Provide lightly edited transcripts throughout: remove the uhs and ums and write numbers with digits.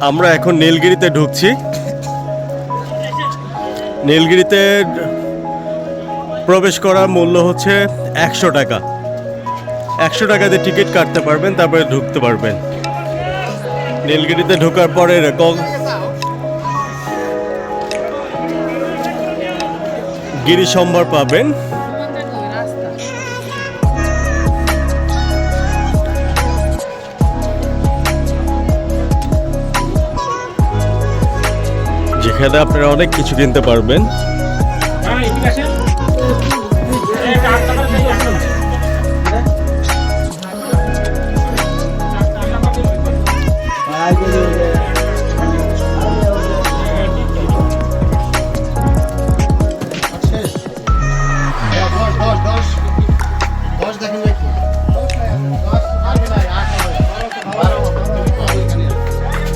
আমরা এখন নীলগিরিতে ঢুকছি। নীলগিরিতে প্রবেশ করার মূল্য হচ্ছে 100 টাকা। 100 টাকা দিয়ে টিকিট কাটতে পারবেন, তারপরে ঢুকতে পারবেন। নীলগিরিতে ঢোকার পরে এরকম গিরি সম্ভার পাবেন। যেখানে আপনারা অনেক কিছু কিনতে পারবেন।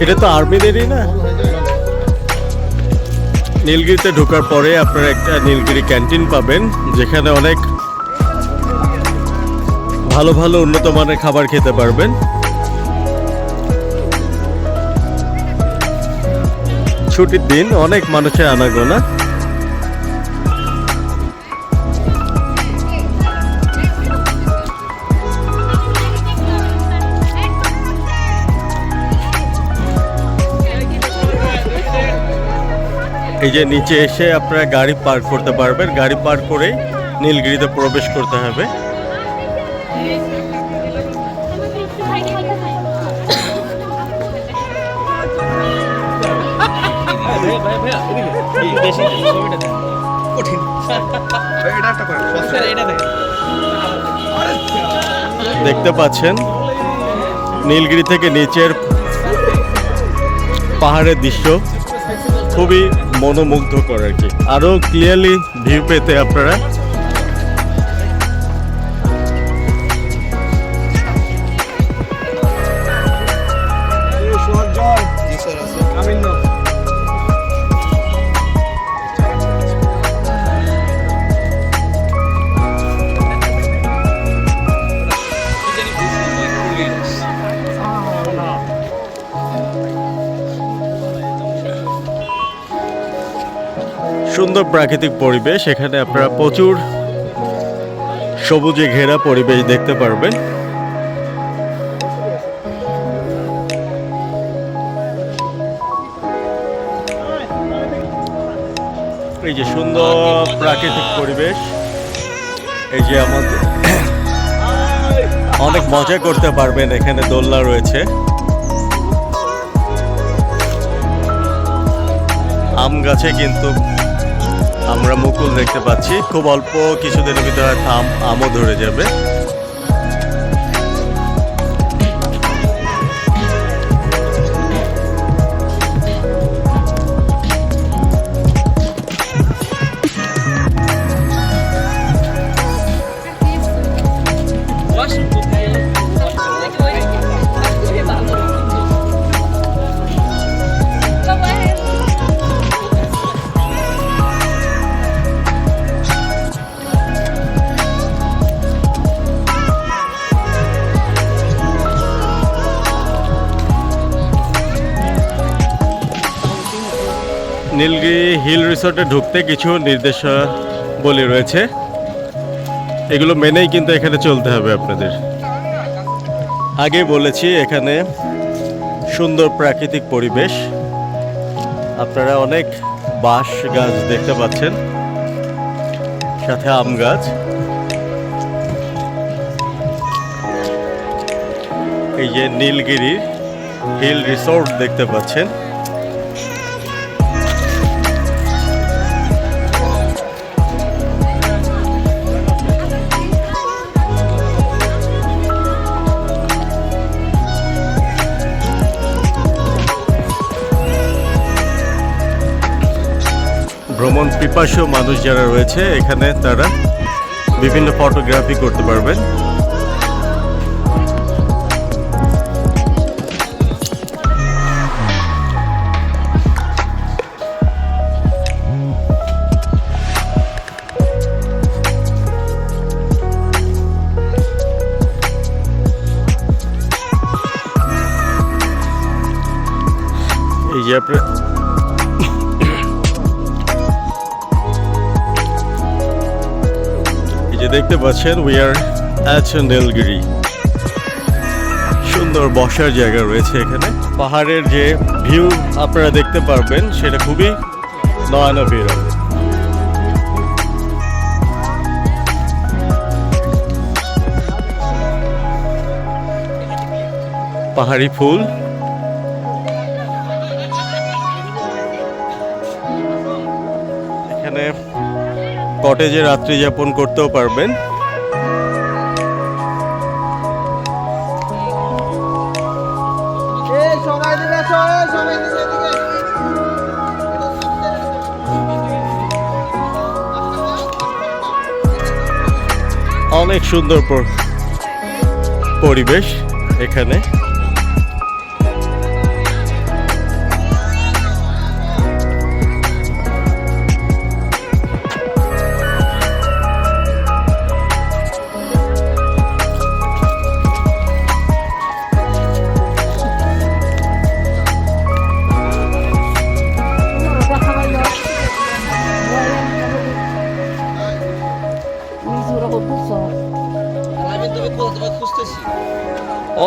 এটা তো আর্মিদেরই না। নীলগিরিতে ঢোকার পরে আপনারা একটা নীলগিরি ক্যান্টিন পাবেন, যেখানে অনেক ভালো ভালো উন্নত মানের খাবার খেতে পারবেন। ছুটির দিন, অনেক মানুষের আনাগোনা। এই যে নিচে এসে আপনারা গাড়ি পার্ক করতে পারবেন। গাড়ি পার্ক করে নীলগিরিতে প্রবেশ করতে হবে। দেখতে পাচ্ছেন নীলগিরি থেকে নিচের পাহাড়ের দৃশ্য খুবই মনোমুগ্ধকর আর কি। আরো ক্লিয়ারলি ভিউ পেতে আপনারা সুন্দর প্রাকৃতিক পরিবেশ। এখানে আপনারা প্রচুর সবুজে ঘেরা পরিবেশ দেখতে পারবেন। এই যে সুন্দর প্রাকৃতিক পরিবেশ, এই যে আমাদের অনেক মজা করতে পারবেন। এখানে দোলনা রয়েছে, আম গাছে কিন্তু আমরা মুকুল দেখতে পাচ্ছি। খুব অল্প কিছুদিনের ভিতরে আমও ধরে যাবে। নীলগিরি হিল রিসোর্টে ঢুকতে কিছু নির্দেশাবলী রয়েছে, এগুলো মেনেই কিন্তু এখানে চলতে হবে আপনাদের। আগে বলেছি এখানে সুন্দর প্রাকৃতিক পরিবেশ। আপনারা অনেক বাঁশ গাছ দেখতে পাচ্ছেন, সাথে আম গাছ। এই যে নীলগিরি হিল রিসোর্ট দেখতে পাচ্ছেন। ভ্রমণ পিপাসু মানুষ যারা রয়েছে এখানে, তারা বিভিন্ন ফটোগ্রাফি করতে পারবেন। এই যে আপনার এই যে দেখতে পাচ্ছেন উই আর অ্যাট নীলগিরি। সুন্দর বসার জায়গা রয়েছে এখানে। পাহাড়ের যে ভিউ আপনারা দেখতে পারবেন সেটা খুবই নয়নাভিরাম। পাহাড়ি ফুল, এখানে কটেজে রাত্রি যাপন করতেও পারবেন। অনেক সুন্দর পরিবেশ এখানে।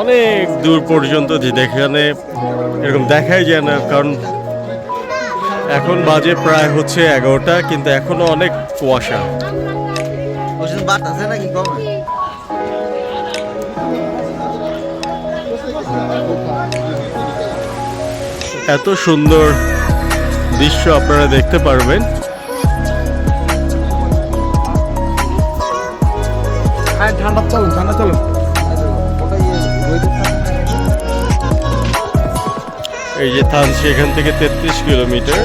অনেক দূর পর্যন্ত যে এখানে এরকম দেখাই যায় না, কারণ এখন বাজে প্রায় হচ্ছে 11টা, কিন্তু এখনো অনেক কুয়াশা। এত সুন্দর দৃশ্য আপনারা দেখতে পারবেন। ঠান্ডা চলুন। এই যে থানচি এখান থেকে 33 কিলোমিটার,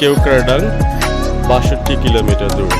কেওক্রাডাং 62 কিলোমিটার দূর।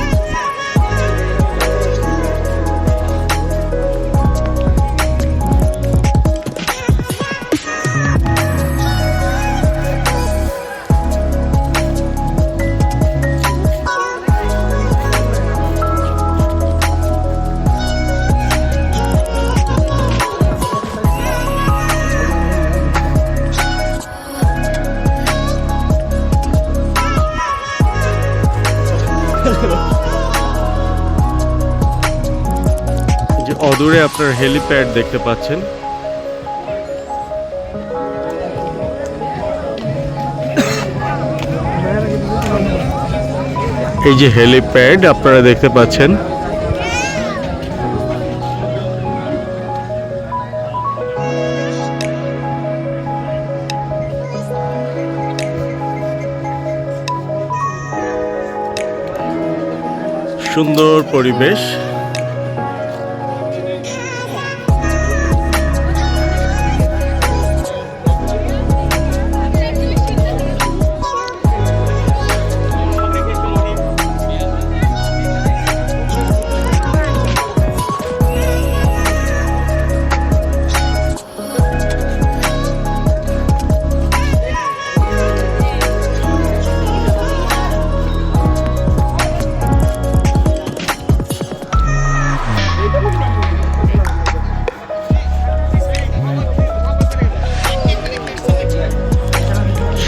যে অদূরে আপনার হেলিপ্যাড দেখতে পাচ্ছেন। এই যে হেলিপ্যাড আপনারা দেখতে পাচ্ছেন। সুন্দর পরিবেশ।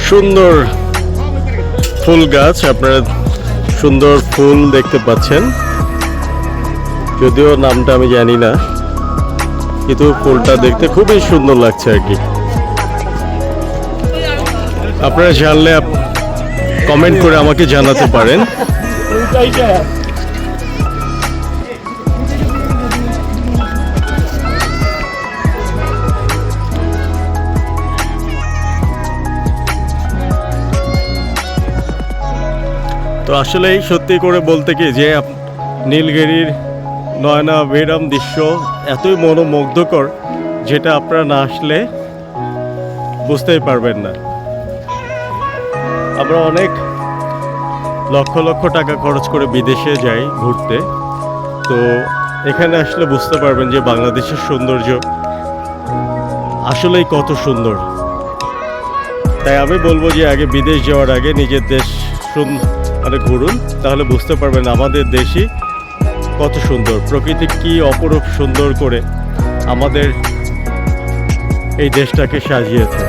সুন্দর ফুল গাছ, আপনারা সুন্দর ফুল দেখতে পাচ্ছেন, যদিও নামটা আমি জানি না, কিন্তু ফুলটা দেখতে খুবই সুন্দর লাগছে আর কি। আপনারা জানলে কমেন্ট করে আমাকে জানাতে পারেন। তো আসলেই সত্যি করে বলতে কি যে নীলগিরির নয়নাভিরাম দৃশ্য এতই মনোমুগ্ধকর, যেটা আপনারা না আসলে বুঝতেই পারবেন না। আমরা অনেক লক্ষ লক্ষ টাকা খরচ করে বিদেশে যাই ঘুরতে, তো এখানে আসলে বুঝতে পারবেন যে বাংলাদেশের সৌন্দর্য আসলেই কত সুন্দর। তাই আমি বলবো যে আগে বিদেশ যাওয়ার আগে নিজের দেশ মানে ঘুরুন, তাহলে বুঝতে পারবেন আমাদের দেশই কত সুন্দর, প্রকৃতি কি অপরূপ সুন্দর করে আমাদের এই দেশটাকে সাজিয়েছে।